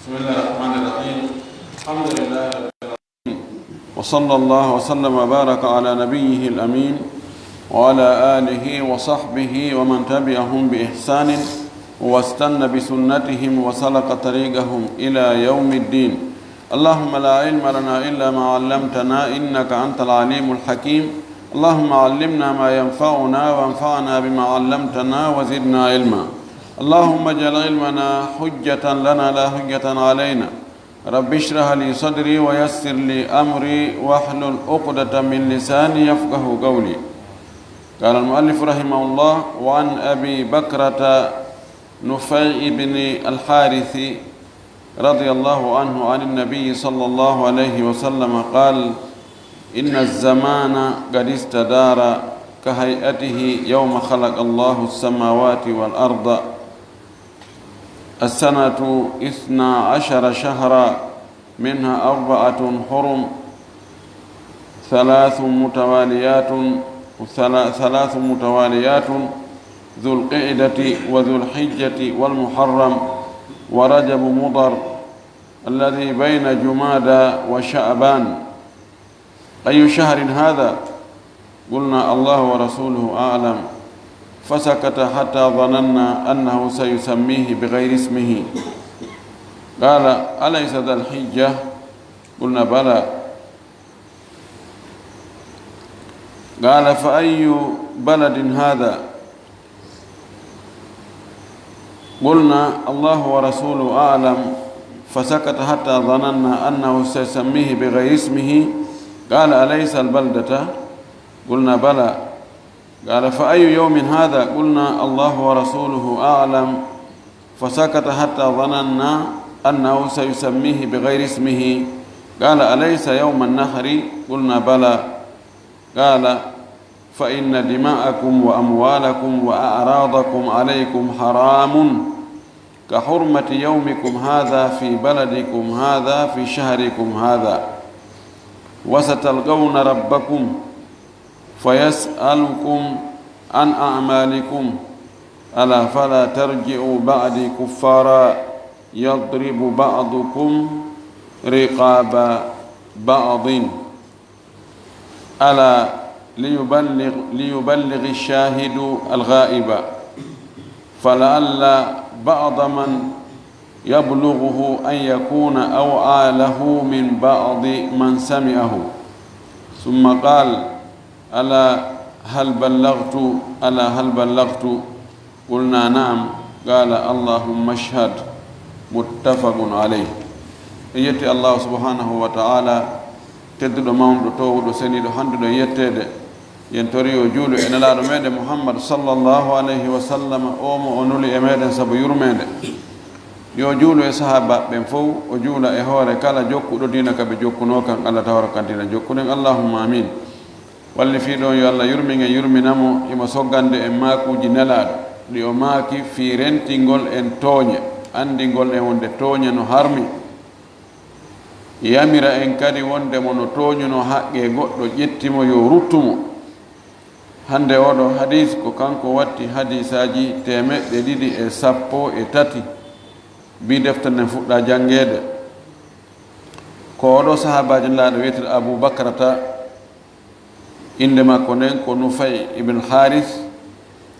بسم الله الرحمن الرحيم الحمد لله رب العالمين وصلى الله وسلم وبارك على نبيه الأمين وعلى آله وصحبه ومن تبعهم بإحسان واستنى بسنتهم وسلك طريقهم إلى يوم الدين. اللهم لا علم لنا إلا ما علمتنا إنك أنت العليم الحكيم. اللهم علمنا ما ينفعنا وانفعنا بما علمتنا وزدنا علما. اللهم اجعل علمنا حجة لنا لا حجة علينا. رب اشرح لي صدري ويسر لي أمري واحلل عقدة من لساني يفقه قولي. قال المؤلف رحمه الله: وعن أبي بكرة نفيع بن الحارث رضي الله عنه عن النبي صلى الله عليه وسلم قال: إن الزمان قد استدار كهيئته يوم خلق الله السماوات والأرض. السنة 12 شهرا منها 4 حرم 3 متواليات ذو القعدة وذو الحجة والمحرم ورجب مضر الذي بين جمادى وشعبان. أي شهر هذا؟ قلنا الله ورسوله أعلم، فسكت حتى ظننا أنه سيسميه بغير اسمه. قال: أليس ذا الحجة؟ قلنا بلى. قال: فأي بلد هذا؟ قلنا الله ورسوله أعلم، فسكت حتى ظننا أنه سيسميه بغير اسمه. قال: أليس البلدة؟ قلنا بلى. قال: فأي يوم هذا؟ قلنا الله ورسوله أعلم، فسكت حتى ظننا أنه سيسميه بغير اسمه. قال: أليس يوم النحر؟ قلنا بلى. قال: فإن دماءكم وأموالكم وأعراضكم عليكم حرام كحرمة يومكم هذا في بلدكم هذا في شهركم هذا، وستلقون ربكم فيسألكم عن أعمالكم. ألا فلا ترجعوا بعدي كفارا يضرب بعضكم رقاب بعض. ألا ليبلغ الشاهد الغائب، فلعل بعض من يبلغه أن يكون أوعى له من بعض من سمعه. ثم قال: ألا هل بلغت؟ قلنا نعم. قال: اللهم اشهد. متفق عليه. يتي الله سبحانه وتعالى tedduɗo mawɗo towɗo seniɗo handuɗo yettede yen tori o juulo e nelaɗo meɗen muhammad sallllahu alayhi wa sallam, omo o nuli e meɗen saabu yurmede. yo juulo e sahaba ɓen fof, o juula e hoore kala jokkuɗo dina kaɓe jokkuno kan, allah tawara kantina jokkuɗen. allahumma amin. walli fiiɗon yo allah yurmingen yurminamo imo soggande en maakuji nelaɗo ɗi o maaki fi rentingol en tooñe, andingol en wonde tooñe no harmi, yamira en kadi wondemo no tooñuno haqqe goɗɗo ƴettimo yo ruttumo. hande oɗo hadis ko kanko watti hadisaji 213 bi deftere nden fuɗɗa jangede. ko oɗo sahabaji laaɗo wiyete Abu Bakrata, inde makko nden ko Nufay ibn Haris,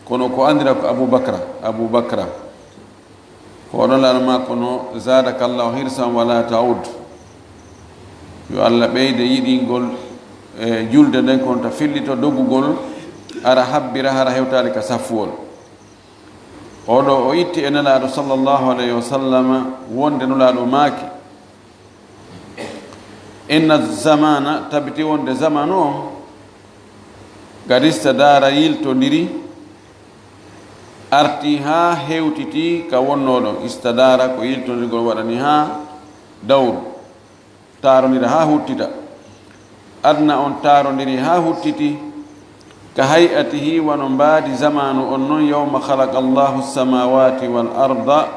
kono ko andira ko Abu Bakra. ko oɗo laaɗo makko no zadakallahu hirsan wala taud, yo allah ɓeyde yiɗingol e julde nden kono ta fillito doggugol ara habbira hara hewtade ka saffuwol. oɗo o itti e nelaɗo sallllahu alayhi wa sallam wonde nulaɗo maaki: inna zamana, tabiti wonde zamanu o, gadista dara yiltodiri, arti ha hewtiti ka wonnoɗo. istadara ko yiltodirgol waɗani ha dawru, taarondira ha huttita. adna on taarondiri ha huttiti ka hay'atihi wano mbaadi zamanu on noon yawma khalaqa allahu samawati wal arda,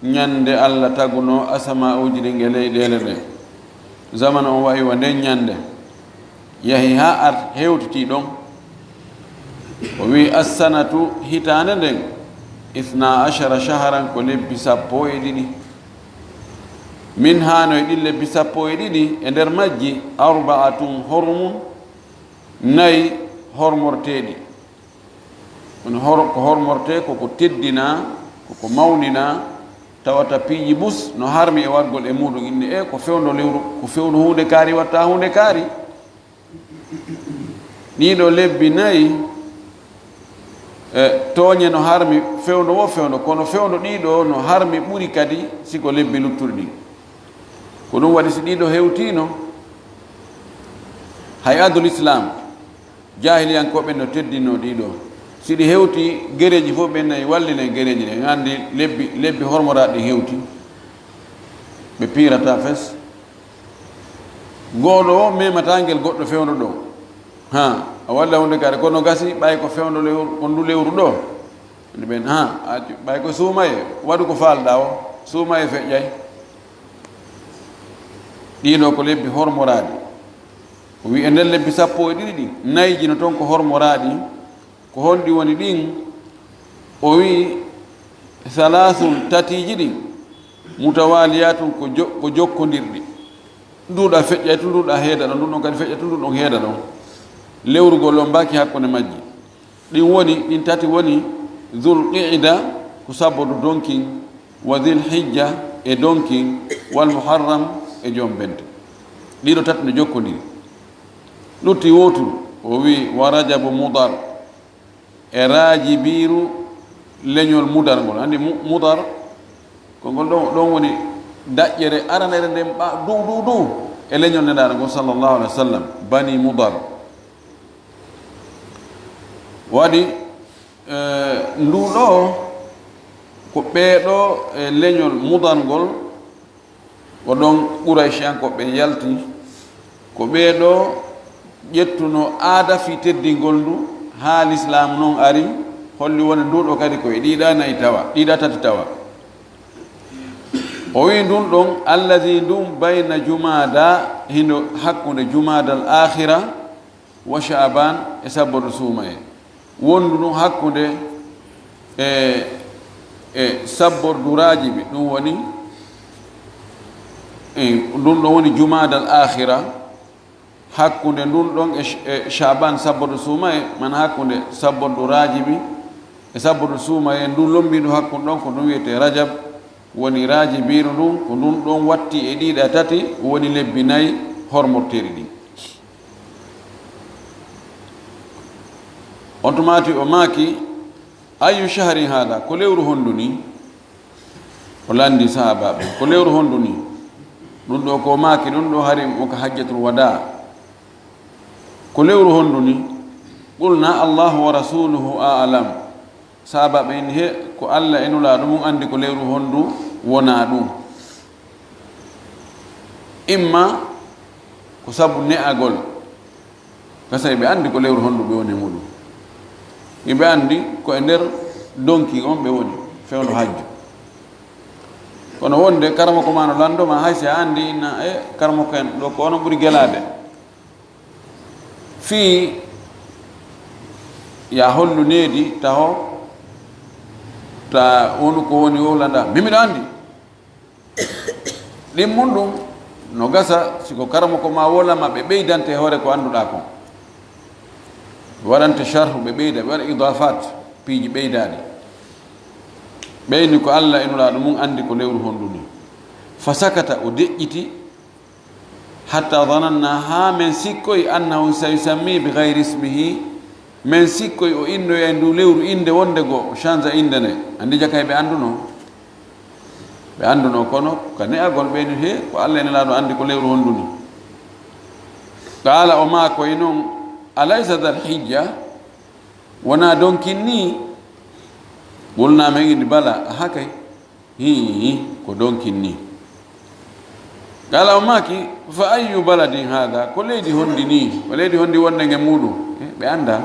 ñande allah taguno asama'uji ɗi nge leyɗele ɗe. zamanu on wayi wa nden ñande yahi ha art hewtiti ɗon. o wi assanatu, hitande nden 12 shaharan ko lebbi 12. min hano e ɗin lebbi sappo e ɗiɗi e nder majji arba'atun hormun nayi hormorteɗi ko hormorte koko teddina koko mawnina tawata piiji bus no harmi e wargol e muɗum inne ko fewndo lewru ko fewndo hunde kaari watta hunde kaari ɗiɗo lebbi nayi tooñe no harmi fewndo wo fewndo kono fewndo ɗiɗo no harmi ɓuri kadi siko lebbi luttuɗi ɗi ko ɗum waɗi si ɗiɗo hewtino hay adul islam jahiliyankoɓe no teddino ɗiɗo siɗi hewti gereji fof ɓe nayi walline gereji ɗe andi lebbi hormoraɗi hewti ɓe pirata fes goɗo o memata ngel goɗɗo fewndo ɗo ha a walla hunde kare kono gasi ɓay ko fewndo lewru kon ndu lewru ɗo ande ɓen ɓay ko suumaye waɗu ko falɗa o suumaye feƴƴay ɗiɗo ko lebbi hormoraɗi o wi e nder lebbi sappo e ɗiɗi ɗi nayji no toon ko hormoraɗi ko honɗi woni ɗin o wi salasun tatiji ɗin mutawaliyatun ko jokkodirɗi nduɗa feƴƴay to nduɗa heeda ɗo nduɗon kadi feƴƴa to nduɗon heeda ɗon lewrugol o mbaki hakkunde majji ɗin woni ɗin tati woni dhul qida ko sabodu donkin wa dhil hijja e donkin wal muharram e joom bente ɗiɗo tati no jokkodiri lutti wotul o wi wa rajabu mudar e raaji biiru leñol mudar ngol andi mudar ko ngol ɗon woni daƴƴere aranere nden ɓa du e leñol neɗaɗo ngol sallllahu alih wa sallam bani mudar waɗi nduɗo ko ɓeeɗo e leñol mudar ngol o ɗon ɓuraychi an ko ɓe yalti ko ɓeeɗo ƴettuno aada fi teddingol ndu ha l'islam noon ari holli woni nduɗo kadi koye ɗiɗa tati tawa o wi ndun ɗon alladi ndum bayna jumada hino hakkude jumada al akhira wa sha'ban e sabbodo suuma e wondu ɗum hakkude e sabborduraji ɓe ɗum woni ndun ɗon woni jumada al akhira hakkunde ndun ɗon e shaban sabbodo suuma e mana hakkunde sabborduraji ɓe e sabbodo suuma e ndun lombiɗo hakkunde ɗon ko ɗum wiyete rajab woni raaji biiru ndun ko ndun ɗon watti e ɗiɗa tati woni lebbi nayi hormorteri ɗi on tumati o maaki ayu shahri hada ko lewru hondu ni o landi sahabaɓe ko lewru hondu ni ɗum ɗo ko maaki ɗum ɗo hari oka hajjatul wada ko lewru hondu ni qulna allahu wa rasuluhu a'lam sahabaɓe en he ko allah e nulaaɗo mum andi ko lewru hondu wona ɗum imma ko sabu ne'agol gasa ɓe andi ko lewru hondu ɓe woni muɗum ɓe andi ko e nder donki on ɓe woni fewno hajju kono wonde karama ko ma no landoma hay si a andi inna karama ko en ɗo ko onon ɓuri gelade fii ya hollu needi taho ta wonu ko woni wolanda mimiɗo andi ɗin mum ɗum no gasa siko karama ko ma wolama ɓe ɓeydante hoore ko annduɗa kon ɓe waɗante charhu ɓe ɓeyda ɓe waɗa idafat piiji ɓeydaɗi ɓeyni ko allah enulaɗo mum andi ko lewru hondu ni fa sakata o deƴƴiti hatta dananna ha men sikkoy annahu sayusammi bi gayri ismihi men sikkoy o innoya ndu lewru inde wonde goo o change inde nde andi jakay ɓe anduno kono ko ne'agol ɓeyni he ko allah enelaɗo andi ko lewru hondu ni qala o ma koye noon alaysa dal hijja wona donkin ni qulna men indi bala hakay hi ko donkin ni qala o maki fa ayu baladin hada ko leydi hondi ni ko leydi hondi wonde nge muɗum ɓe anda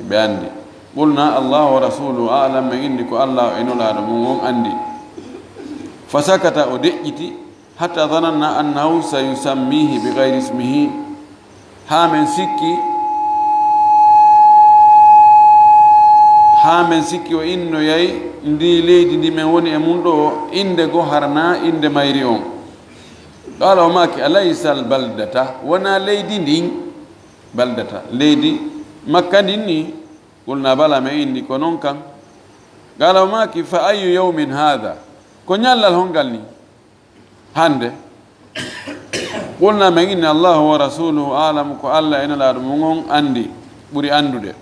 ɓe andi qulna allahu wa rasuluhu a'lam men indi ko allah e nulaɗo mum on andi fa sakata o deƴƴiti hatta dananna annahu sayusammihi bi gayri ismihi ha men sikki o innoyay ndi leydi ndi men woni e mum ɗo inde go harna inde mayri on qala o maki alaysa albaldata wona leydi ndin baldata leydi makka ndin ni qulna bala ma indi ko noon kan qala o maki fa ayu yawmin hada ko ñallal hongal ni hande qulna ma inni allahu wa rasuluhu alamu ko allah ena laaɗo mo gon andi ɓuri andude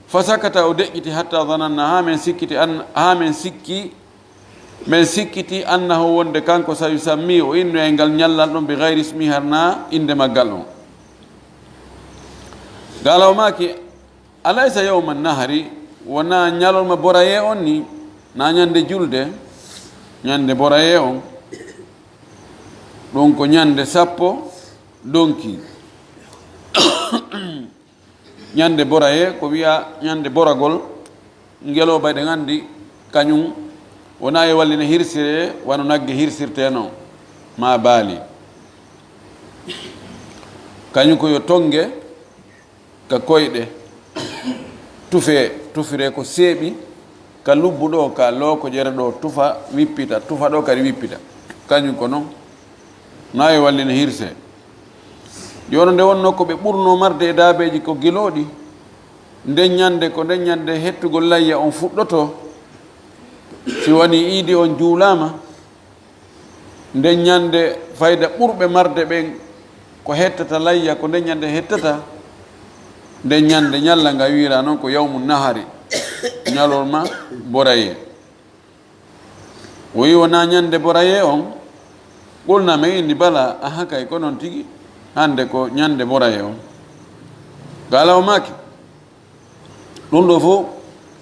fa sakata o deƴƴiti hatta zananna ha men sikkiti annahu wonde kanko sa yusammi o inno e ngal ñallal ɗon bi gayri ismi harna inde maggal on gala o maki alaysa yawma nahari wona ñalolma boraye on ni na ñande julde ñande boraye on ɗum ko ñande sappo donki ñande boraye ko wiya ñande boragol ngeloba ɗe gandi kañum wona e wallina hirsire wano nagge hirsirte noon ma baali kañum ko yo tonge ka koyɗe tufire ko seeɓi ka lubbu ɗo ka looko jere ɗo tufa wippita tufa ɗo kadi wippita kañum ko noon na e wallina hirse jono nde wonno ko ɓe ɓurno marde e daabeji ko giloɗi nden ñande hettugol layya on fuɗɗoto si woni iidi on juulama nden ñande fayda ɓurɓe marde ɓen ko hettata layya ko nden ñande hettata nden ñande ñalla nga wira noon ko yawmu nahari ñalolma boraye o wi wona ñande boraye on ɓolna ma indi bala aha kay ko noon tigi hande ko ñande boraye on gala o maki ɗum ɗo fof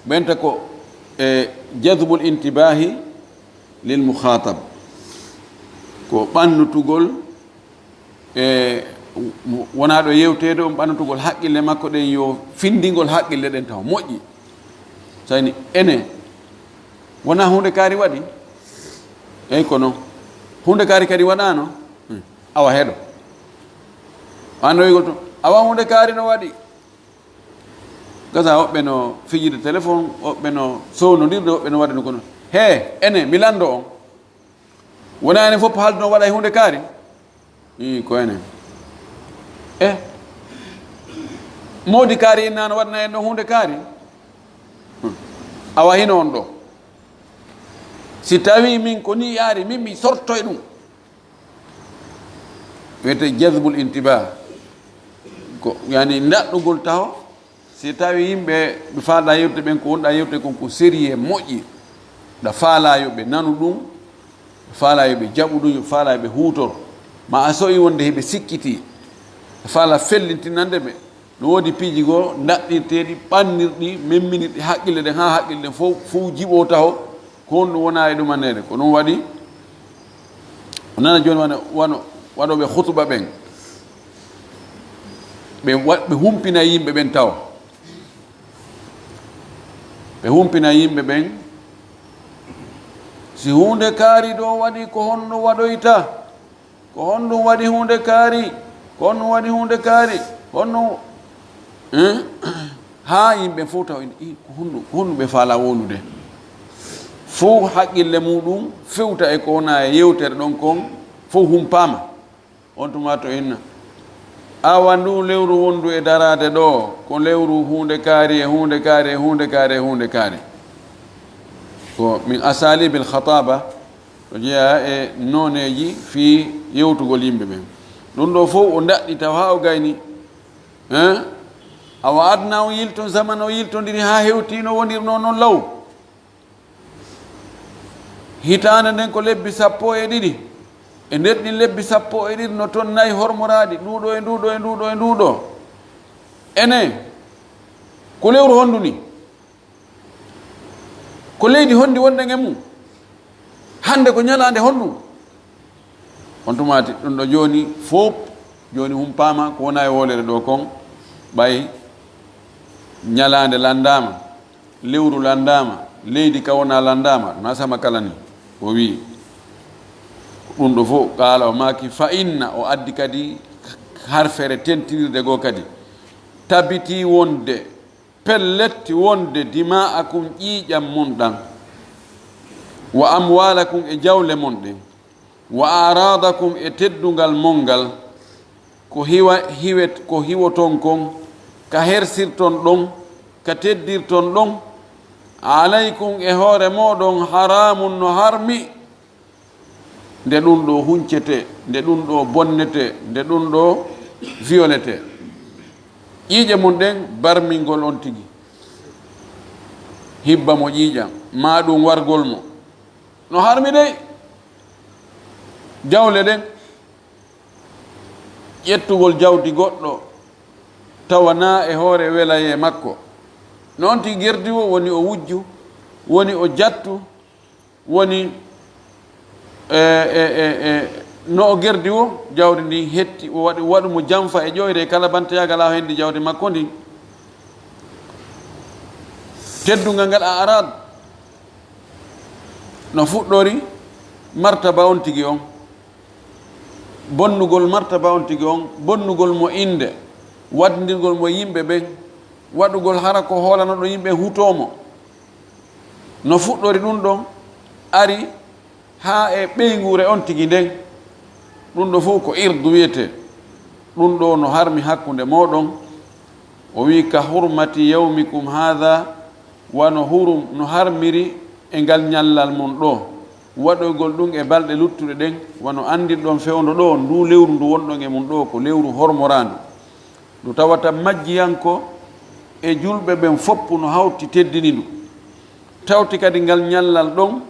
ɓenta ko e jadbul intibahi lil mukhatab ko ɓannutugol e wona ɗo yewtede on ɓannutugol haqqille makko ɗen yo findingol haqqille ɗen taw moƴƴi sayni ene wona hunde kaari waɗi eyi ko noon hunde kaari kadi waɗano awa heɗo annoyigol to awa hunde kaari no waɗi gasa woɓɓe no fijide téléphone woɓɓe no sownodirde woɓɓe no waɗa no kono he ene mi lando on wona enen fof haalduno waɗa e hunde kaari i ko enen modi kaari innano waɗana en ɗo hunde kaari awa hino on ɗo si tawi min ko ni yaari min mi sorto e ɗum wiyete jadbul intibah ko yani daɗɗugol taw si tawi yimɓe ɓe faala yewte ɓen ko wonɗa yewte kon ko série moƴƴi ɗa faala yoɓe nanu ɗum faala yoɓe jaɓu ɗum yo faala yoɓe huutor ma a soyi wonde heɓe sikkiti faala fellintinande ɓe no woodi piiji goo daɗɗirteɗi ɓannirɗi memminirɗi haqqille ɗen ha haqqille ɗen fof jiɓo taw ko honɗum wona e ɗumanede ko ɗum waɗi nana joni waɗoɓe hutuba ɓen ɓe humpina yimɓe ɓen taw ɓe humpina yimɓe ɓen si hunde kaari ɗo waɗi ko honno waɗoyta ko honɗum waɗi hunde kaari ko honɗum waɗi hunde kaari honno ha yimɓe fof taw ko honɗum ɓe faala wolude fof haqqille muɗum fewta e ko wona e yewtere ɗon kon fof humpama on tuma to inna awa ndu lewru wondu e darade ɗo ko lewru hunde kaari e hunde kaari e hunde kaari e hunde kaari ko min asalibil khataba to jeeya e noneji fi yewtugol yimɓe ɓen ɗum ɗo fof o daɗɗi taw ha o gayni awa adna o yilton zaman o yiltodiri ha hewtino wonirno noon law hitande nden ko lebbi 12 e nder ɗin lebbi 12 no toon nayi hormoraɗi nduɗo e nduɗo e nduɗo e nduɗo ene ko lewru hondu ni ko leydi hondi wonde e mum hande ko ñalande honɗum on tumati ɗum ɗo joni fof joni humpama ko wona e wolere ɗo kon ɓay ñalande landama lewru landama leydi ka wona landama na sama kala ni o wi ɗum ɗo fof qaala o maki fa inna o addi kadi harfere tentinirde goo kadi tabiti wonde pelletti wonde dima'akum ƴiiƴam mon ɗan wa amwalakum e jawle mon ɗen wa aradakum e teddungal mongal ko hiwet ko hiwoton kon ka hersirton ɗon ka teddirton ɗon alaykum e hoore moɗon haramun no harmi nde ɗum ɗo huncete nde ɗum ɗo bonnete nde ɗum ɗo violete ƴiiƴe mum ɗen barmingol on tigi hibba mo ƴiiƴam ma ɗum wargol mo no harmi dey jawle ɗen ƴettugol jawdi goɗɗo tawa na e hoore welaye makko noon tigi gerdi o woni o wujju woni o jattu woni no o gerdi o jawdi ndi hetti o waɗu mo janfa e ƴoyre kala bantayagal a hendi jawdi makko ndi teddungal ngal a arad no fuɗɗori martaba on tigi on bonnugol martaba on tigi on bonnugol mo inde waddirgol mo yimɓe ɓen waɗugol hara ko hoolanoɗo yimɓe hutomo no fuɗɗori ɗum ɗon ari ha e ɓeygure on tigi nden ɗum ɗo fof ko irdu wiyete ɗum ɗo no harmi hakkunde moɗon o wi ka hurmati yawmikum hadha wano hurum no harmiri e ngal ñallal mon ɗo waɗoygol ɗum e balɗe luttuɗe ɗen wano andirɗon fewndo ɗo ndu lewru ndu wonɗon e mum ɗo ko lewru hormorandu ndu tawata majjiyanko e julɓe ɓen foppu no hawti teddini ndu tawti kadi ngal ñallal ɗon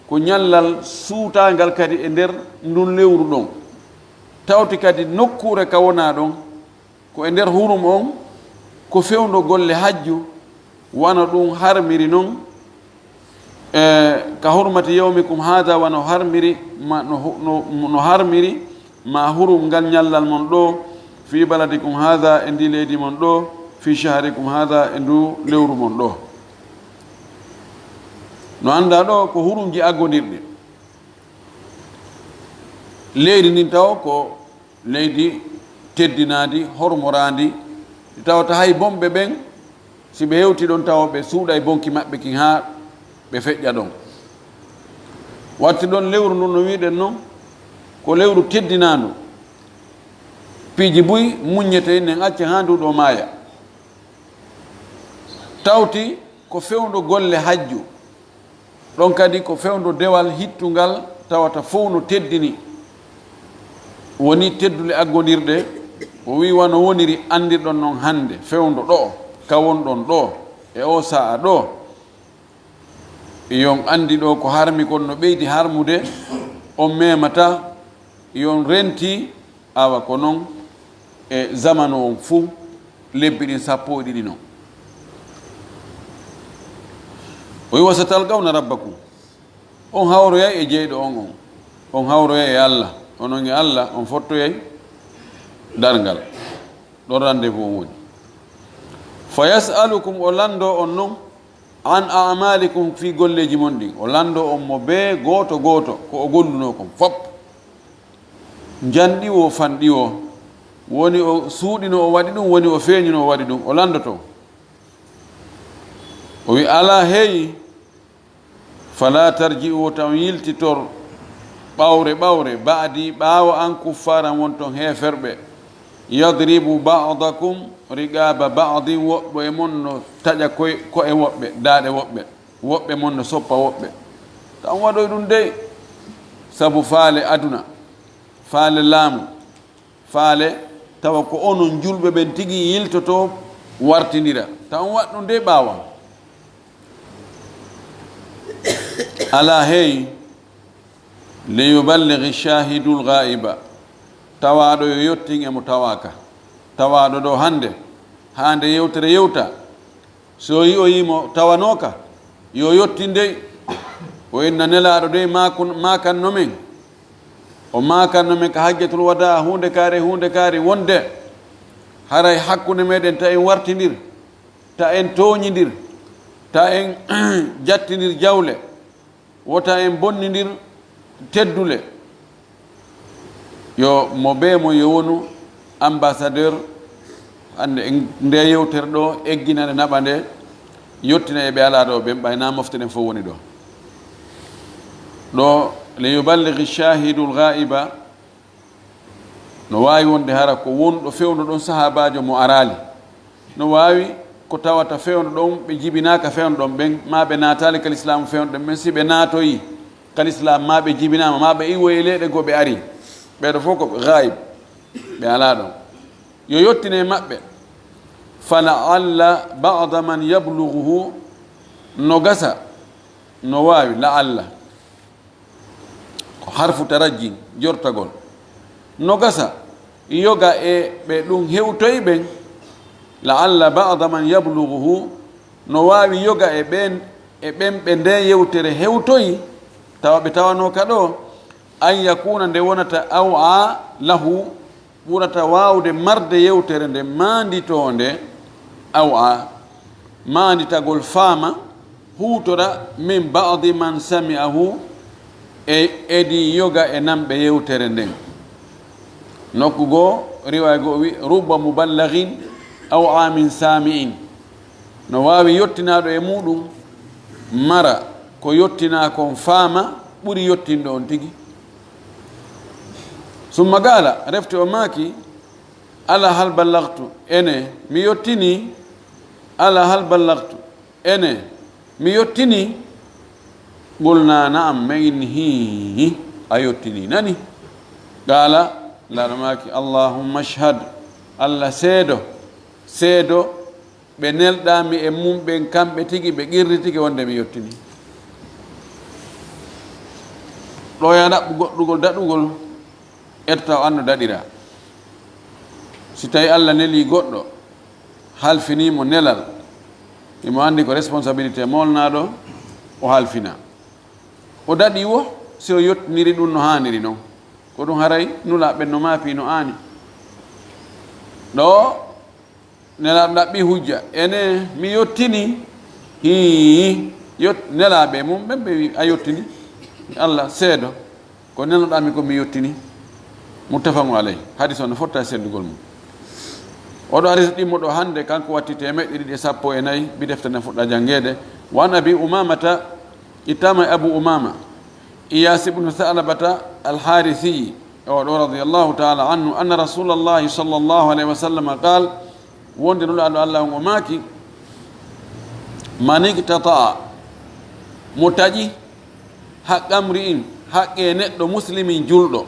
ko ñallal suutangal kadi e nder ndun lewru ɗon tawti kadi nokkure ka wona ɗon ko e nder hurum on ko fewndo golle hajju wano ɗum harmiri noon ka hurmati yawmikum hada wano harmiri no harmiri ma hurum ngal ñallal mon ɗo fi baladikum hada e ndi leydi mon ɗo fi shahrikum hada e ndu lewru mon ɗo no anda ɗo ko hurumji aggodirɗi leydi ndin taw ko leydi teddinadi hormorandi tawata hay bomɓe ɓen si ɓe hewti ɗon tawa ɓe suuɗa e bonki maɓɓe kin ha ɓe feƴƴa ɗon watti ɗon lewru ndun no wiɗen noon ko lewru teddinandu piiji buy muññete nen acca ha nduɗo maaya tawti ko fewndo golle hajju ɗon kadi ko fewndo dewal hittungal tawata fof no teddini woni teddule aggodirɗe o wi wano woniri andirɗon noon hande fewndo ɗo kawonɗon ɗo e o sa'a ɗo yon andi ɗo ko harmi kon no ɓeydi harmude on memata yon renti awa ko noon e zamanu on fuu lebbi ɗin 12 noon o wi wasa talgawna rabbakum on hawroyay e jeyɗo on hawroyay e Allah onon e Allah on fottoyay darngal ɗon rendez-vous on woni fa yasalukum o lando on noon an amalikum fi golleji mon ɗin o lando on mo be goto goto ko o golluno kon fop janɗi o fanɗi o woni o suuɗino o waɗi ɗum woni o feeñino o waɗi ɗum o landoto o wi ala heeyi fala tarji'u taw yiltitor ɓawre baadi ɓaawa an kuffaran won ton heeferɓe yadribu ba'dakum riqaba ba'din woɓɓe e mon no taƴa ko e woɓɓe daaɗe woɓɓe mon no soppa woɓɓe tan waɗoy ɗum dey sabu faale aduna faale laamu faale tawa ko onon julɓe ɓen tigi yiltoto wartindira tan waɗ ɗum dey ɓaawa ala hey liyuballighi shahidul ghaiba tawaɗo yo yettin emo tawaka tawaɗo ɗo hande yewtere yewta so yi o yimo tawanoka yo yettin dey o inna nelaɗo dey makanno men o makanno men ka hajjatul wada hunde kaari wonde haray hakkude meɗen ta en wartidir ta en toñidir ta en jattidir jawle wota en bonnidir teddule yo mo be mo yowonu ambassadeur hande nde yewtere ɗo egginane naɓa nde yettina e ɓe ala ɗo ɓen ɓayna mofte ɗen fof woni ɗo ɗo liyuballighi shahidu lghaiba no wawi wonde hara ko wonɗo fewno ɗon sahabajo mo arali no wawi ko tawata fewno ɗon ɓe jibinaka fewno ɗon ɓen ma ɓe natali kal islamu fewno ɗon ɓen si ɓe natoyi kal islam ma ɓe jibinama ma ɓe iwoye leyɗe go ɓe ari ɓeɗo fof ko ɓe ghaib ɓe ala ɗon yo yettine maɓɓe falaalla bada man yablughuhu no gasa no wawi laalla ko harfu tarajjin jortagol no gasa yoga e ɓe ɗum hewtoy ɓen laalla bada man yablughuhu no wawi yoga e ɓen ɓe nde yewtere hewtoyi tawa ɓe tawano ka ɗo an yakuna nde wonata aw a lahu ɓurata wawde marde yewtere nde manditonde aw a manditagol faama hutora min badi man sami'ahu edi yoga e namɓe yewtere nden nokku goo riwaya goo wi rubba muballagin aw amin sami'in no wawi yottinaɗo e muɗum mara ko yottina kon faama ɓuri yottinɗo on tigi summa gala refte o maaki ala hal ballagtu ene mi yottini ala hal ballagtu ene mi yottini qulna naam main hi a yottini nani gala laɗo maaki allahumma ashhad allah seedo ɓe nelɗami e mum ɓen kamɓe tigi ɓe qirritiki wonde mi yottini ɗo ya ɗaɓɓu goɗɗugol daɗugol etta o anno daɗira si tawi allah neli goɗɗo halfinimo nelal imo andi ko responsabilité molnaɗo o halfina o daɗi wo si o yottiniri ɗum no haniri noon ko ɗum haray nulaɓen no maafi no ani ɗo nelaɗo ɗaɓɓi hujja ene mi yottini hi nelaɓe mum ɓen ɓe wi a yottini allah seedo ko nelnoɗami ko mi yottini muttafaqun alayh hadis o no fotta seddugol mum oɗo hadis ɗimmo ɗo hande kanko watti 114 bi deftene fuɗɗa jangede wan abi umamata ittama abu umama iyas ibnu salabata alharisi oɗo radiallahu taala anhu anna rasulallahi sallllahu alayhi wa sallam qal wonde nulaɗo allah on o maaki man iqtata'a mo taƴi haqqamri in haqqe neɗɗo muslimin julɗo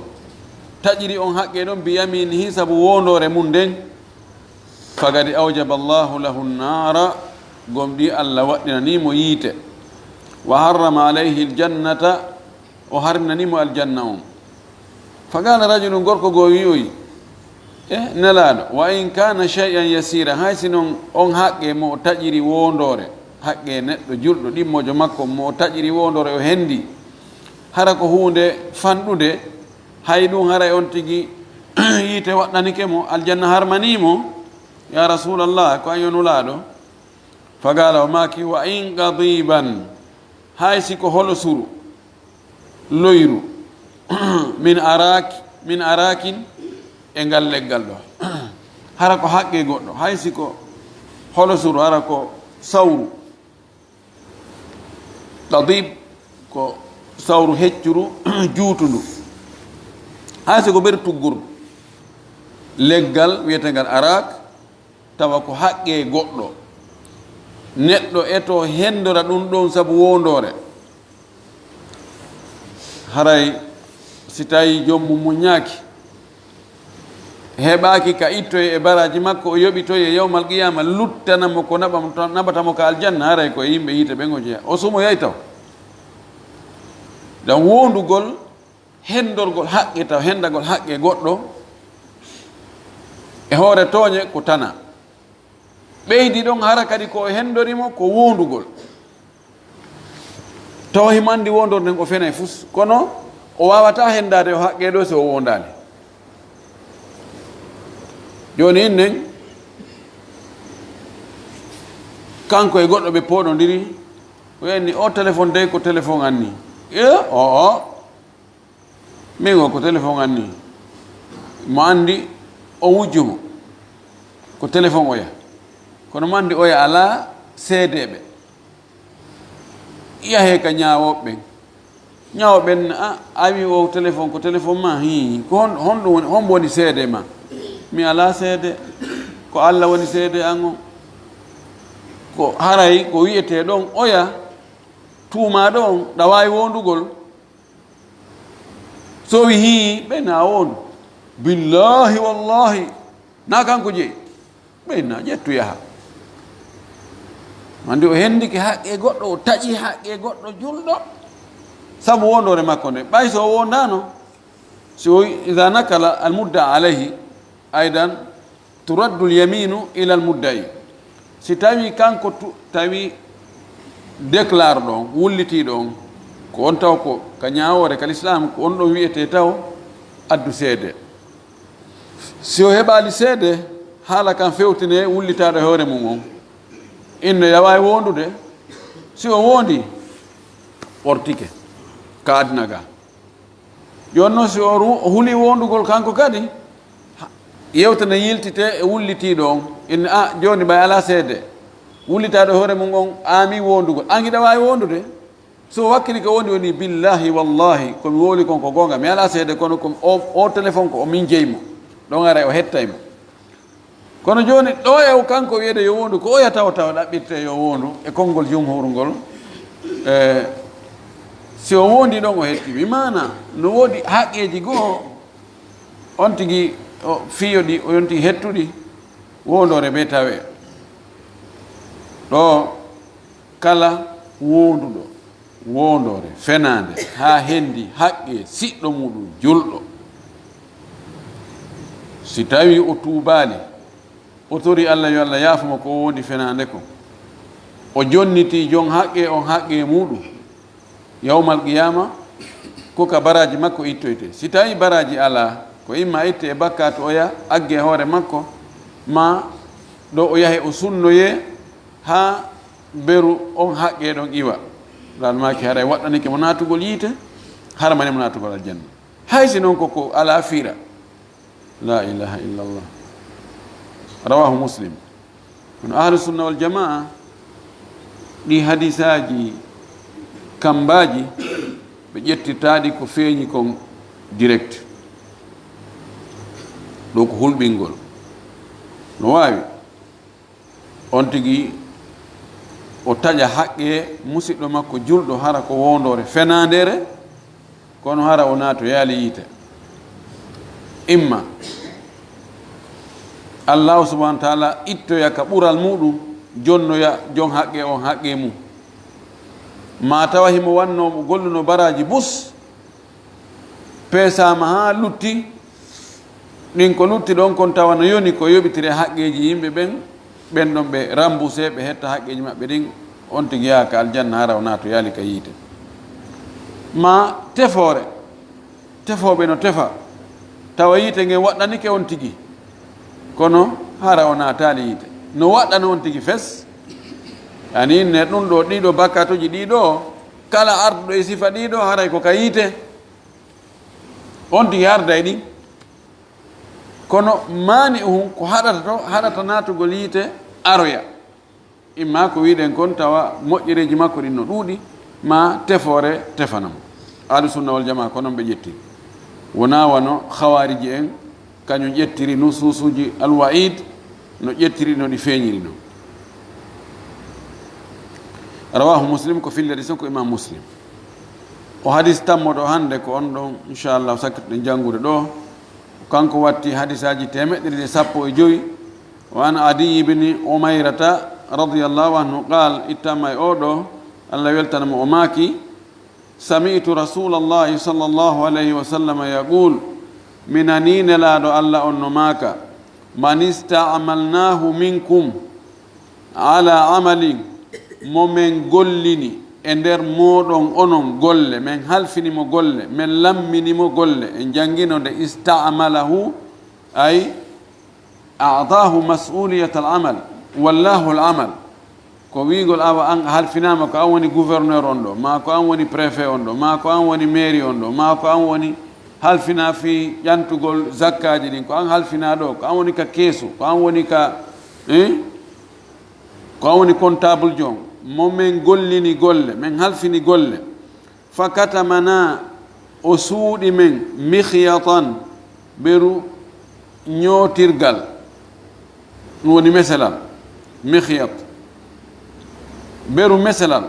taƴiri on haqqe ɗon biyaminihi sabu wondore mum nden fagadi awjaba llahu lahu nnara gomɗi allah waɗɗinanimo yiite wa harrama alayhi ljannata o harminanimo aljanna on fagala rajulu gorko goo wiyoyi nelaɗo wa in kana chey'an yasira hay sinon on haqqe mo o taƴiri wondore haqqe neɗɗo julɗo ɗimmojo makko mo o taƴiri wondore o hendi hara ko hunde fanɗude hay ɗum haray on tigi yiite waɗɗanike mo aljanna harmanimo ya rasulallah ko añonulaɗo fagala o maki wa in qadiban hay siko holo suru loyru min arakin e ngal leggal ɗo hara ko haqqe goɗɗo hay siko holo suru hara ko sawru qadib ko sawru heccuru juutundu hay siko ɓeri tuggurdu leggal wiyetengal arak tawa ko haqqe goɗɗo neɗɗo eto hendora ɗum ɗon sabu wondore haray si tawi jommum muñaki heɓaki ka ittoye e baraji makko o yoɓitoye yawmal qiyama luttanamo ko naɓatamo ka aljanna haray koye yimɓe yiite ɓen o jeeya o sumo yey taw dan wondugol hendorgol haqqe taw hendagol haqqe goɗɗo e hoore tooñe ko tana ɓeydi ɗon hara kadi ko hendorimo ko wondugol taw himo andi wondor nden o fena e fus kono o wawata hendade o haqqe ɗo so o wondani joni innen kanko e goɗɗo ɓe poɗodiri wenni o téléphone de ko téléphone anni min o ko téléphone anni mo andi o wujjumo ko téléphone oya kono mo andi oya ala seedeɓe yahe ka ñawoɓe ɓen ñaw ben awi o téléphone ko téléphone ma ko hon woni seede ma mi ala seede ko Allah woni seede an ko haray ko wiyete ɗon oya tuuma ɗon ɗa wawi wondugol so wi ɓena wondu billahi wallahi na kanko jeeyi ɓeyna ƴettu yaha andi o hendiki haqqe goɗɗo o taƴi haqqe goɗɗo julɗo sabu wondore makko nde ɓay so o wondano so ida nakala almudda alayhi aidan turaddu lyaminu ila almuddai si tawi kanko tawi déclare ɗon wulliti ɗon ko on taw ko ka ñawore ka l'islam ko on ɗon wiyete taw addu seede si o heɓali seede haala kan fewtine wullitade hoore mum on inno yawawi wondude si o wondi ɓortike ka adina ga jonnon si o huuli wondugol kanko kadi yewtene yiltite e wullitiɗo on inne joni ɓay ala seede wullitade hoore mum on ami wondugol an giɗa wawi wondude so wakkili ko wondi woni billahi wallahi komi woli kon ko gonga mi ala seede kono ko o téléphone ko o min jeymo ɗon ara o hettaymo kono joni ɗo e kanko wiyede yo wondu ko oya taw ɗaɓɓirte yo wondu e konngol jumhur ngol si o wondi ɗon o hetti wi mana no woodi haqqeji goo on tigui fiyo ɗi o yonti hettuɗi wondore ɓe tawe ɗo kala wonduɗo wondore fenade ha hendi haqqe siɗɗo muɗum julɗo si tawi o tuubali o tori Allah yo Allah yaafuma ko wondi fenande ko o jonniti jon haqqe on haqqe muɗum yawmal qiyama ko ka baraji makko ittoyte si tawi baraji ala ko imma itte e bakkat oya agge hoore makko ma ɗo o yahe o sunnoye ha beru on haqqe ɗon iwa lalmaki haray waɗɗanike mo natugol yiite haramani mo natugol aljanna haysi noon koko ala fiira la ilaha illallah rawahu muslim kono ahlu sunna wal jamaa ɗi hadisaji kambaji ɓe ƴettitaɗi ko feeñi kon direct ɗo ko hulɓingol no wawi on tigui o taƴa haqqe musidɗo makko julɗo hara ko wondore fenandere kono hara o naato yaali yiite imma allahu subahanahu wa taala ittoya ka ɓural muɗum jonnoya jon haqqe on haqqe mum ma tawa himo wannomo golluno baraji bus peesama ha lutti ɗin ko lutti ɗon kon tawa no yoni ko yoɓitire haqqeji yimɓe ɓen ɗon ɓe remboursé ɓe hetta haqqeji maɓɓe ɗin on tigui yaha ka aljanna hara o naato yaali ka yiite ma tefoɓe no tefa tawa yiite ngen waɗɗanike on tigui kono hara o naatali yiite no waɗɗano on tigui fes ani ne ɗum ɗo ɗiɗo bakkatuji ɗiɗo kala arduɗo e sifa ɗiɗo haray ko ka yiite on tigui arda e ɗin kono mani ko haɗata to haɗata natugol yiite aroya imma ko wiɗen kon tawa moƴƴereji makko ɗin no ɗuuɗi ma tefore tefanamo ahlu sunna wal jamaa ko noon ɓe ƴettiri wona wano hawariji en kañum ƴettiri nususuji alwaid no ƴettiri no ɗi feeñiri no rawahu muslim ko fillere son ko imam muslim o hadis tammoɗo hande ko on ɗon inchallah sakkitoɗen janngude ɗo kanko watti hadisaji 115 wa an adi ibni umayrata radiallahu anhu qal ittama e oɗo allah weltanamo o maaki sami'tu rasulallahi sallllahu alayhi wa sallam yaqul minani nelaɗo allah on no maaka man istaamalnahu minkum ala amalin momin gollini e nder moɗon onon golle min halfinimo golle min lamminimo golle en jangguinode istamalahu ay a'tahu mas'uliyat al amal wallahu al amal ko wigol awa an halfinama ko an woni gouverneur on ɗo ma ko an woni préfet on ɗo ma ko an woni mairie on ɗo ma ko an woni halfina fi ƴantugol zakkaji ɗin ko an halfina ɗo ko an woni ka keesu ko an woni ka ko an woni comptable jon momin gollini golle min halfini golle fakatamana o suuɗi men mihyatan ɓeru ñootirgal ɗum woni meselal mihyat ɓeru meselal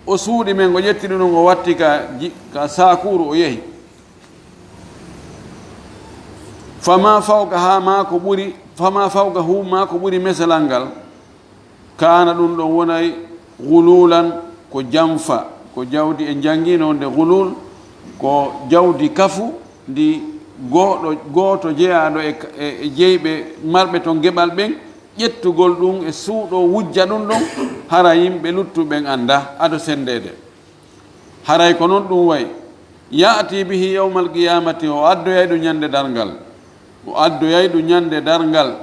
o suuɗi men o ƴetti ɗum o watti ka sakuru o yehi fama fawka hu ma ko ɓuri meselal ngal kana ɗum ɗon wonay gululan ko jamfa ko jawdi e jangino nde gulul ko jawdi kafu ndi gooto jeyaɗo e jeyɓe marɓe ton geɓal ɓen ƴettugol ɗum e suuɗo wujja ɗum ɗon hara yimɓe luttuɓen anda aɗo sendede haray ko noon ɗum way ya'ti bihi yawmal qiyamati o addoyay ɗum ñande darngal o addoyay ɗum ñande darngal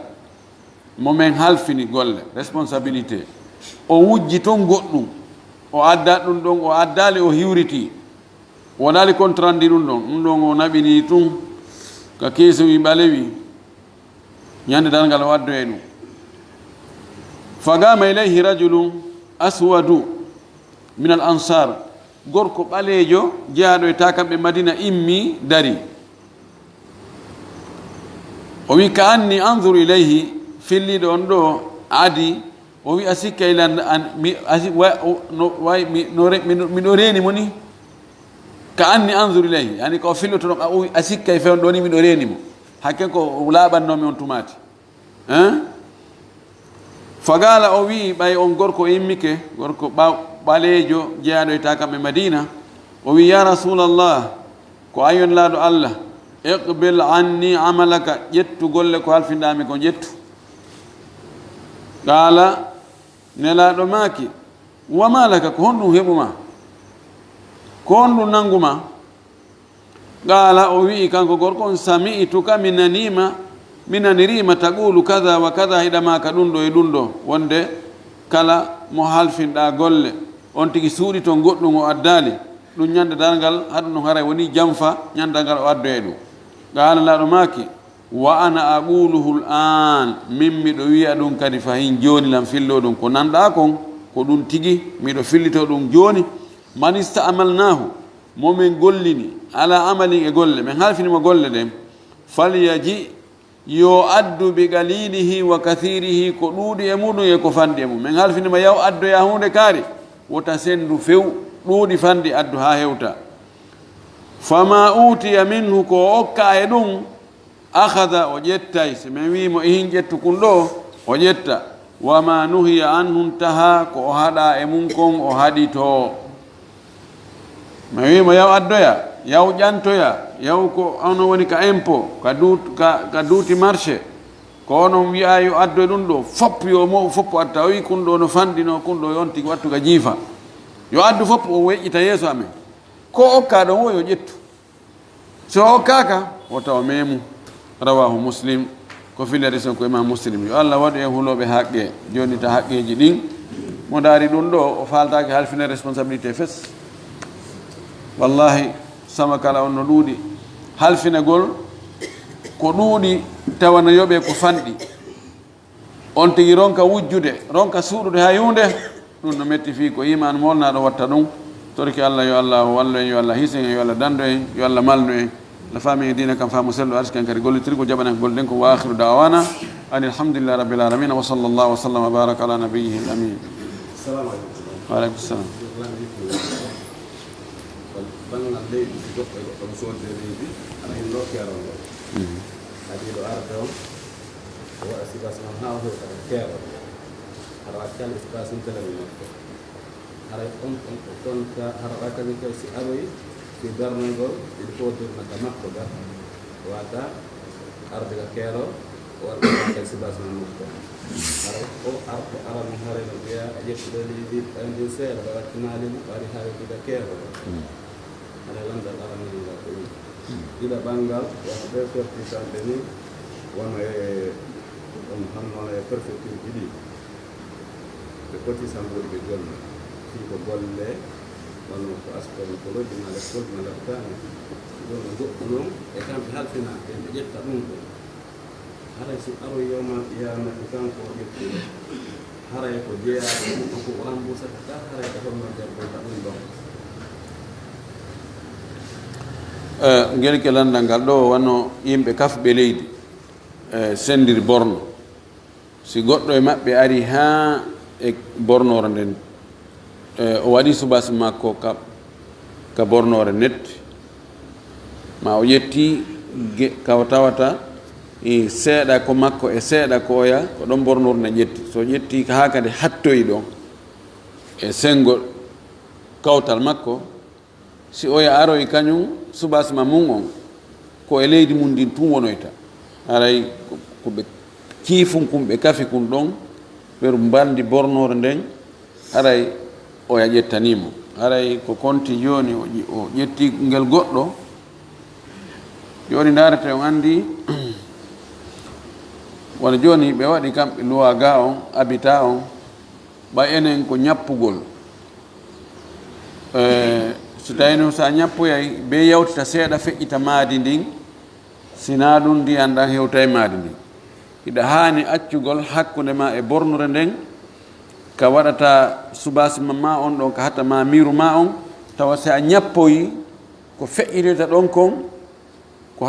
momin halfini golle responsabilité o wujji toon goɗɗum o adda ɗum ɗon o addali o hiwriti wonali contrandi ɗum ɗon o naɓini tun ka keesowi ɓalewi ñande darngal o addoye ɗum fagama ilayhi rajulum aswadu min al ansar gorko ɓaleejo jeyaɗo e ta kamɓe madina immi dari o wi ka anni anzur ilayhi filliɗo on ɗo adi o wi a sikka ilan miɗo reeni mo ni ka anni anzur ilayhi yani ko filloto ɗon o wi a sikka e fewn ɗo ni miɗo reeni mo hakken ko laaɓannomi on tumati fagala o wi ɓay on gorko immike gorko ɓaleejo jeyaɗo e ta kamɓe madina o wi ya rasulallah ko ayon laaɗo allah iqbil anni amalaka ƴettu golle ko halfinɗami ko ƴettu qala nelaɗo maaki wama laka ko honɗum heɓuma ko honɗum nanguma qala o wi kanko gorko on sami'tuka mi nanirima taqulu kada wa kada hiɗama ka ɗum ɗo e ɗum ɗo wonde kala mo halfinɗa golle on tigi suuɗi to goɗɗum o addali ɗum ñande darngal haɗum ɗum haray woni jamfa ñandal ngal o addoye ɗum qala laɗo maaki wa ana aquluhu l'an min miɗo wiya ɗum kadi fahin joni lam fillo ɗum ko nanɗa kon ko ɗum tigi miɗo fillito ɗum joni man istaamalnahu momin gollini ala amalin e golle min halfinimo golle ɗen falyaji yo addu bi qalilihi wa kathirihi ko ɗuuɗi e muɗum e ko fandi e mum min halfinima yaw addoya hunde kaari wota sendu few ɗuuɗi fandi addu ha hewta fama utiya minhu ko okka e ɗum akhada o ƴettay so min wimo ihin ƴettu kun ɗo o ƴetta wama nuhiya anhum taha ko o haɗa e mum kon o haɗi to mi wimo yaw addoya yaw ƴantoya yaw ko ono woni ka impôt ka duuti marché ko onon wiya yo addoye ɗum ɗo fopp yo mo foppo atta o wi kun ɗo no fandino kun ɗo yon tigi wattu ka jiifa yo addu fopp o weƴƴita yeeso amen ko okka ɗon wo yo ƴettu so okkaka o tawa memu rawahu muslim ko filari son ko imam muslim yo allah waɗu e huloɓe haqqe joni ta haqqeji ɗin mo daari ɗum ɗo o faltaki halfine responsabilité fes wallahi sama kala on no ɗuuɗi halfinegol ko ɗuuɗi tawana yoɓe ko fanɗi on tigi ronka wujjude ronka suuɗude ha yunde ɗum no metti fi ko iman molnaɗo watta ɗum torki allah yo allah wallu en yo allah hiisen en yo allah dando en yo allah malnu en la fami e dina kam famu sello arsiken kadi gollitirgo jaɓanen ko golden ko wa akhiru dawana an alhamdulillah rabbil alamin wa sallallahu wa sallam wa baraka ala nabiyyihi al amin wa aleykum salam banngal leydi so goɗɗo goɗɗo sodde leydi aɗa hen keerol ngol adi ɗo arde on o waɗa situation on ha o hew kadi keerol haɗa waɗa kala espace um télé makko haray on toon haɗa waɗa kadi ko si aroyi si darnoygol il faut durmata makko ga wata arde ka keerol o waɗa kadi situation makko haray o arde arano haray no mbiya a ƴettuɗo leydi andi seeɗa ɗa wattinalimo waɗi hawitiga keerol aɗa landal arananga ko wi ɗiɗa ɓanngal wata ɓe fertisande ni wono e on hannono e préfecture ɗiɗi ɓe cotisanɓuri ɓe jolni fii ko golle walla ko askono ko loddina l'école na laɓtani joni goɗɗo noon e kamɓe halfina ɓen ɓe ƴetta ɗum ɗo haray so aroyoma yamati kanko o ƴettuɗo haray ko jeeyaɗo ɗum ko remboursata haray ko honno jabboyta ɗum ɗon ngel ke landal ngal ɗo wano yimɓe kafɓe leydi sendiri borno si goɗɗo e maɓɓe ari ha e bornore nden o waɗi subasa makko ka bornore netti ma o yetti kaw tawata seeɗa ko makko e seeɗa ko oya ko ɗon bornore ne ƴetti so ƴetti ha kadi hattoyi ɗon e sengo kawtal makko si oya aroy kañum subasma mum on ko e leydi mum ndin tun wonoyta haray ko ɓe kiifum kum ɓe kafi kum ɗon ɓeru mbandi bornore nden haray oya ƴettanimo haray ko konti joni o ƴetti ngel goɗɗo joni darete on andi wona joni ɓe waɗi kamɓe loi ga on habitat on ɓay enen ko ñappugol so tawino sa ñappoyay be yawtita seeɗa feƴƴita maadi ndin sina ɗum ndiyan ɗan hewta e maadi ndin hiɗa haani accugol hakkunde ma e bornure nden ka waɗata subasima ma on ɗon ka hatta ma miru ma on tawa si a ñappoyi ko feƴƴitoyta ɗon kon ko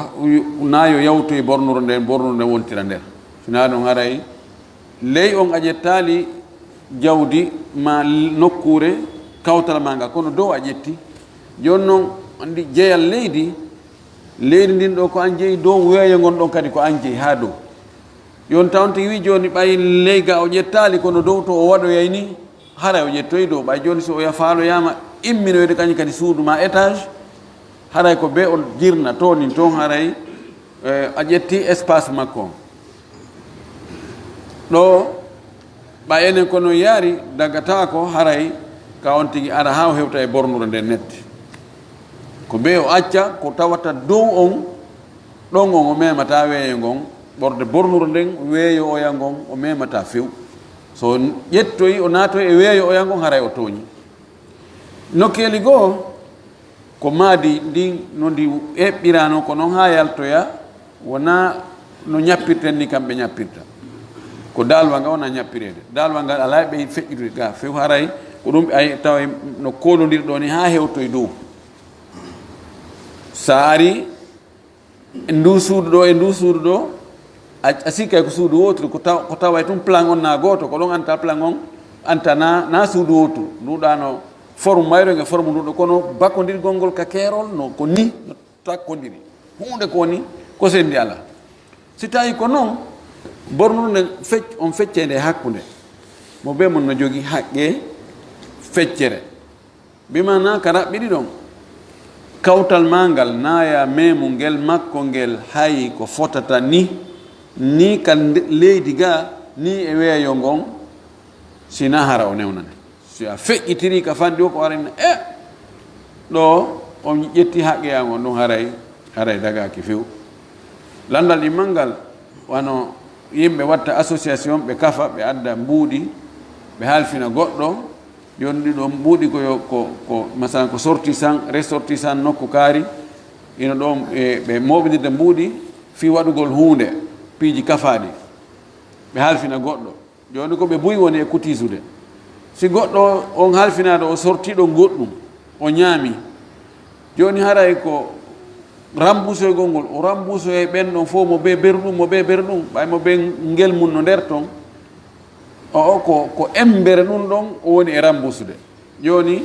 nayo yawtoye bornure nden wontira nder sina ɗum haray ley on a ƴettali jawdi ma nokkure kawtal ma nga kono dow a ƴetti joni noon andi jeyal leydi ndin ɗo ko an jeeyi dow weeyo ngon ɗon kadi ko an jeeyi ha dow yon tawti wi joni ɓay leyga o ƴettali kono dow to o waɗoyay ni haray o ƴettoyi dow ɓay joni so o faaloyama imminoyde kañum kadi suudu ma étage haray ko be o jirna tonin toon haray a ƴetti espace makko on ɗo ɓa enen kono yaari daggata ko haray ka on tigi ara ha o hewta e bornure nden netti ko be o acca ko tawata dow on ɗon on o memata weeyo ngon ɓorde bornure nden weeyo oya ngon o memata few so ƴettoyi o naatoy e weeyo oya ngon haray o tooñi nokkeli goo ko maadi ndin no ndi eɓɓirano ko noon ha yaltoya wona no ñappirten ni kamɓe ñappirta ko dalwa nga wona ñappirede dalwa ngal ala ɓe feƴƴitude ga few haray ko ɗum ay tawa no kolodiri ɗo ni ha hewtoye dow sa ari e ndu suudu ɗo a sikkay ko suudu woturu ko tawa tum plan on na goto ko ɗon anta plan on anta na suudu woturu nduɗano forme mayro nge forme nduɗo kono bakkodirgol ngol ka keerol no ko ni no takkodiri hunde ko ni ko sendi ala si tawi ko noon bornude nde on feccede hakkude mo be mon no jogui haqqe feccere bimana ka raɓɓiɗi ɗon kawtal ma ngal naya memu ngel makko ngel hay ko fotata ni ka leydi ga ni e weeyo ngon sina hara o newnane si a feƴƴitiri ka fanndi o ko arina ɗo on ƴetti haqqeya on ɗum haray dagaki few landal immal ngal wano yimɓe watta association ɓe kafa ɓe adda mbuuɗi ɓe halfina goɗɗo joni ɗiɗo mbuuɗi ko masalan ko ressortissant nokku kaari ino ɗon ɓe moɓidirde mbuuɗi fi waɗugol hunde piiji kafaɗi ɓe halfina goɗɗo joni ko ɓe buyi woni e kutisude si goɗɗo on halfinaɗo o sortiɗo goɗɗum o ñaami joni haray ko remboursoygol ngol o remboursoye ɓen ɗon fof mo be berɗum ɓay mo be ngel mum no nder toon ko embere ɗum ɗon o woni e remboursude joni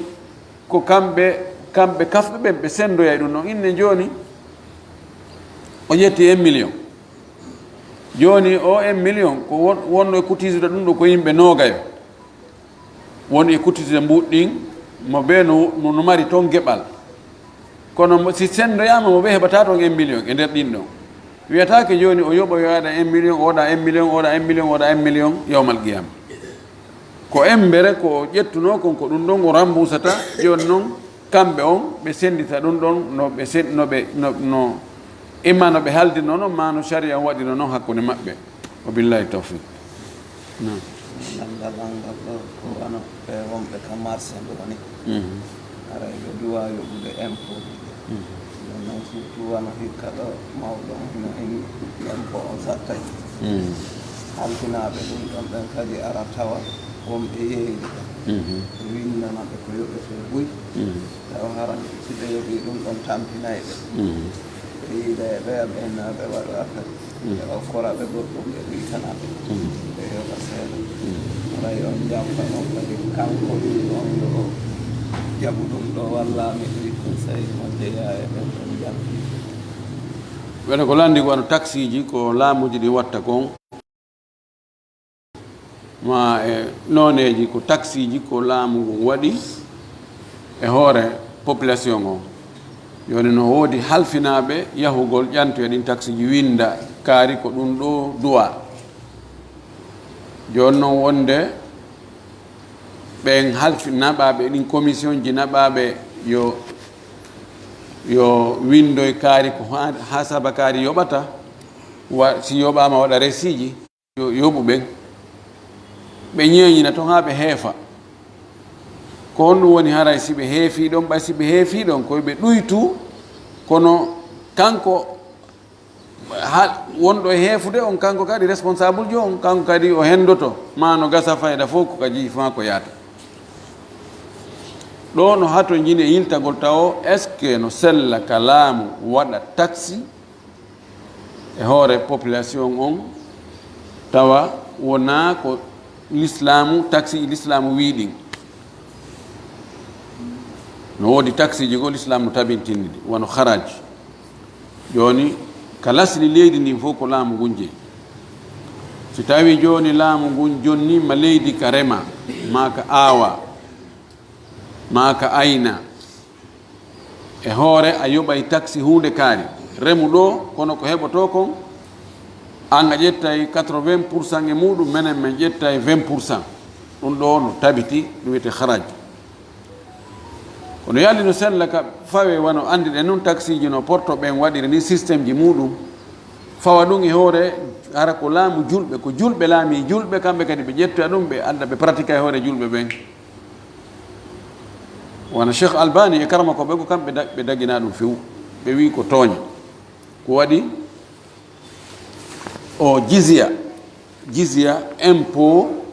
ko kamɓe kafɓe ɓen ɓe sendoyay ɗum ɗon inne joni o ƴetti 1 million joni o 1 million ko wonno e kutisude ɗum ɗo ko yimɓe noogayo woni e kutisude mbuɗɗin mo be no mari toon geɓal kono si sendoyama mo ɓe heɓata toon 1 million e nder ɗin ɗon wiyatake joni o yoɓa yo waɗa 1 million oɗa 1 million oɗa 1 million oɗa 1 million yawmal qiyama ko embere ko ƴettuno kon ko ɗum ɗon o remboursata joni noon kamɓe on ɓe sendita ɗum ɗon no imma no ɓe haldino noon ma no sharia waɗino noon hakkude maɓɓe wa billahi tawfiq nandal angal ɗo ko wano ɓe wonɓe ka marché ɗo ni ara ɓe duwa yoɓude impôt ɗum noon surtout wano hikka ɗo mawɗo no ini impôt o sattay halfinaɓe ɗum ɗon ɓen kadi ara tawa wonɓe yeeyri windana ɓe ko yoɓete buy tawa ha haran siɓe yoɓi ɗum ɗon tampinayi ɓe ɓe yiida e ɓeya ɓe naɓe waɗa affaire ɓe okkoraɓe goɗɗum ɓe ɓitanaɓe ɓe yoɓa seeɗa aray on jampa on kadi kanko ɗum ɗon ɗo jaɓu ɗum ɗo wallami ɗi conseil mo jeeya e ɓen ɗon jampi wene ko landi ko wano taxi ji ko laamuji ɗi watta kon ma e noneji ko taxi ji ko laamu ngun waɗi e hoore population o joni no woodi halfinaɓe yahugol ƴantoye ɗin taxi ji winda kaari ko ɗum ɗo duwa joni noon wonde ɓen halfi naɓaɓe ɗin commission ji naɓaɓe yo windoye kaari ko ha saba kaari yoɓata si yoɓama waɗa resiji yo yoɓu ɓen ɓe ñeeñina toon ha ɓe heefa ko honɗum woni haray si ɓe heefi ɗon ɓay si ɓe heefi ɗon koye ɓe ɗuytu kono kanko wonɗo e heefude on kanko kadi responsable jo on kanko kadi o hendoto ma no gasa fayda fof ko kadi fa ko yaata ɗo no hato jini e yiltagol taw est ce que no sella ka laamu waɗa taxi e hoore population on tawa wona ko l'islamu taxi l'islamu wiiɗin no woodi taxi ji go l'islam no tabintindi ɗi wono haraj joni ka lasli leydi ndi fof ko laamu ngun jeeyi si tawi joni laamu ngun jonnima leydi ka rema ma ka aawa ma ka ayna e hoore a yoɓay taxi hunde kaari remu ɗo kono ko heɓoto kon an a ƴettay 80% e muɗum menen min ƴettay 20%. ɗum ɗo no tabiti ɗum wiyete haraj kono yalli no sella ka fawe wano andiɗe noon taxi ji no porto ɓen waɗiri ni systéme ji muɗum fawa ɗum e hoore hara ko laamu julɓe ko julɓe laami julɓe kamɓe kadi ɓe ƴettoya ɗum ɓe adda ɓe pratique e hoore julɓe ɓen wona cheikh albani e karama ko ɓe ko kamɓe ɓe daggina ɗum few ɓe wi ko tooña ko waɗi o jizya impôt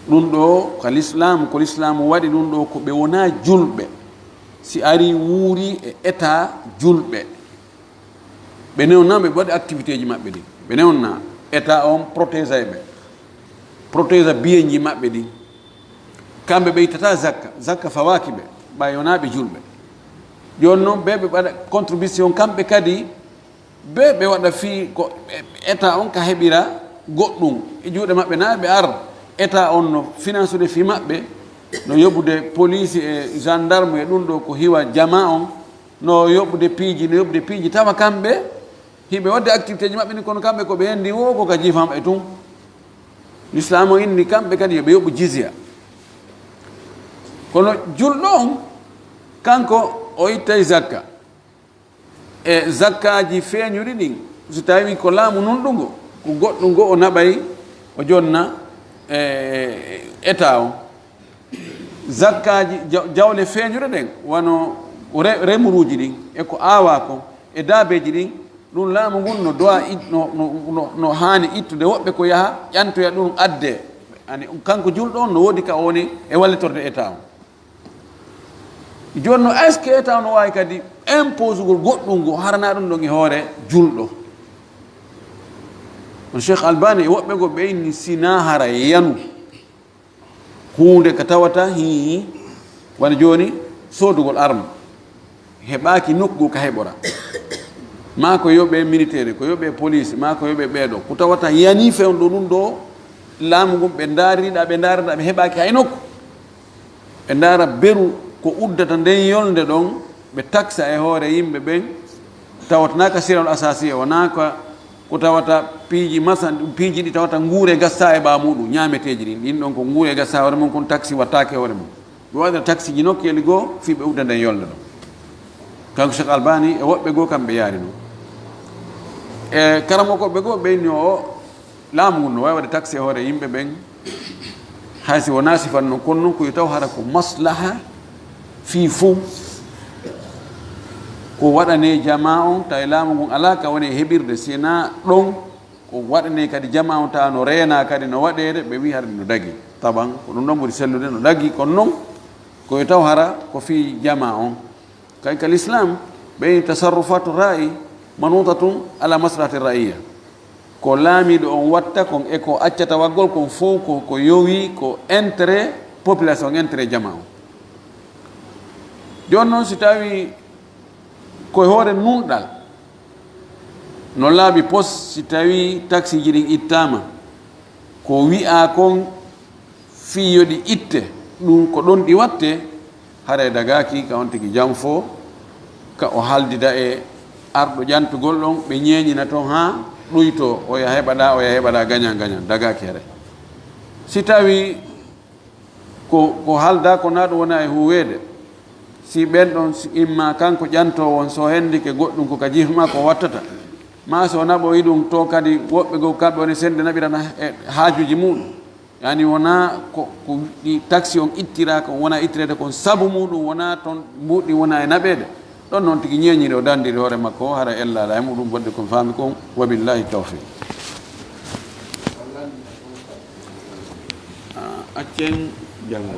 ɗum ɗo ko l'islamu waɗi ɗum ɗo ko ɓe wona julɓe si ari wuuri e état julɓe ɓe newna ɓe waɗi activité ji maɓɓe ɗin ɓe newna état on protége ɓe protége biye ji maɓɓe ɗin kamɓe ɓe ittata zakka fawaki ɓe ɓay wonaɓe julɓe joni noon ɓe ɓe waɗa contribution kamɓe kadi ɓe waɗa fi ko état on ka heɓira goɗɗum e juuɗe maɓɓe na ɓe ar état on no finance ude fi maɓɓe no yoɓude police e gendarme e ɗum ɗo ko hiwa jama on no yoɓude piiji tawa kamɓe hiɓe wadde activité ji maɓɓe ni kono kamɓe koɓe hendi wo ko ka jiifamaɓe tun l'islam o inni kamɓe kadi yoɓe yoɓu jizya kono julɗo on kanko o ittay zakka e zakkaji feeñuɗi ɗin so tawi ko laamu nunɗugo ko goɗɗum go o naɓay o jonna état o zakkaji jawle feeñuɗe ɗen wano remuruji ɗin e ko aawa ko e daabeji ɗin ɗum laamu ngun no dowa no haani ittude woɓɓe ko yaha ƴantoya ɗum adde ani kanko julɗo on no woodi ka woni e wallitorde état o joni no est ce que état no wawi kadi impose gol goɗɗum ngo harana ɗum ɗon e hoore julɗo on cheikh albani e woɓɓe go ɓe inni sina hara yanu hunde ko tawata hi wona joni sodugol arme heɓaki nokku ka heɓora ma ko yoɓe militaire ko yoɓe police ma ko yoɓe ɓeeɗo ko tawata yani fewn ɗo ɗum ɗo laamu ngun ɓe daariɗa ɓe heɓaki hay nokku ɓe daara beru ko uddata nden yolde ɗon ɓe taxa e hoore yimɓe ɓen tawatanaka siral asasi e wona ko tawata piiji masan piiji ɗi tawata nguure gassa e ɓa muɗum ñameteji ɗin ɗin ɗon ko nguure gassa hoore mum kono taxi wattake hoore mum ɓe waɗira taxi ji nokkeli goo fi ɓe udda nden yolde ɗon kanko cheikh albani e woɓɓe goo kamɓe yaari noon e karamo koɓe goo ɓeyni o laamu ngun no wawi waɗde taxi e hoore yimɓe ɓen haysi wona sifan noon kono noon koyo taw hara ko maslaha fii fof ko waɗane jama on tawi laamu ngun ala ka woni heɓirde sina ɗon ko waɗane kadi jama on tawa no reena kadi no waɗede ɓe wi hade no dagui taban ko ɗum ɗon ɓuri sellude no dagui kono noon ko taw hara ko fi jama on kay kal islam be tasarrufatu ra'i manutatun ala maslahati ra'iyya ko laamiɗo on watta kon e ko accata waggol kon fof ko yowi ko intérêt population intérêt jama on joni noon si tawi koye hoore nunɗal no laaɓi pos si tawi taxi ji ɗin ittama ko wi'a kon fiyo ɗi itte ɗum ko ɗon ɗi watte hara dagaki ka on tigi jam fo ka o haaldida e arɗo ƴantugol ɗon ɓe ñeeñina toon ha ɗuyto oya heɓaɗa gaña dagaki hare si tawi ko haalda ko na ɗum wona e huweede si ɓen ɗon imma kanko ƴantowo on so hendike goɗɗum ko ka jifma ko wattata ma so naɓo yi ɗum to kadi woɓɓe go kamɓe woni sende naɓirana e haajuji muɗum yani wona ko ɗi taxi on ittiraka wona ittirede kon sabu muɗum wona toon mbuɗɗi wona e naɓede ɗon noon tigi ñeñiɗe o dandiri hoore makko hara ellaɗa e muɗum bonde kon faami kon wabillahi tawfiq accen jango